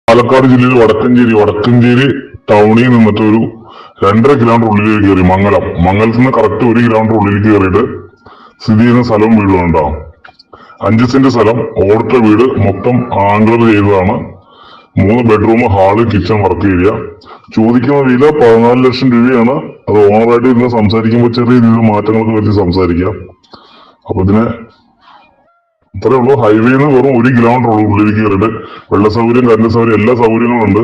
പാലക്കാട് ജില്ലയിൽ വടക്കഞ്ചേരി ടൗണിൽ നിന്നിട്ട് ഒരു 2.5 കിലോമീറ്റർ ഉള്ളിലേക്ക് കയറി മംഗലത്തിൽ നിന്ന് കറക്റ്റ് 1 കിലോമീറ്റർ ഉള്ളിലേക്ക് കയറിയിട്ട് സ്ഥിതി ചെയ്യുന്ന സ്ഥലവും വീടും ഉണ്ടാവും. 5 സെന്റ് സ്ഥലം, ഓടിട്ട വീട്, മൊത്തം ആംഗ്ലർ ചെയ്തതാണ്. 3 bedroom, hall, kitchen, work area. ചോദിക്കുന്ന വില 14 ലക്ഷം രൂപയാണ്. അത് ഓണറായിട്ട് ഇരുന്ന് സംസാരിക്കുമ്പോൾ ചെറിയ രീതിയിൽ മാറ്റങ്ങളൊക്കെ വരുത്തി സംസാരിക്കാം. അപ്പൊ ഇതിനെ ഇത്രേ ഉള്ളൂ. ഹൈവേന്ന് വെറും 1 കിലോമീറ്റർ ഉള്ളിലേക്ക് കയറിയിട്ട് വെള്ള സൗകര്യം, കറണ്ട് സൗകര്യം, എല്ലാ സൗകര്യങ്ങളും ഉണ്ട്.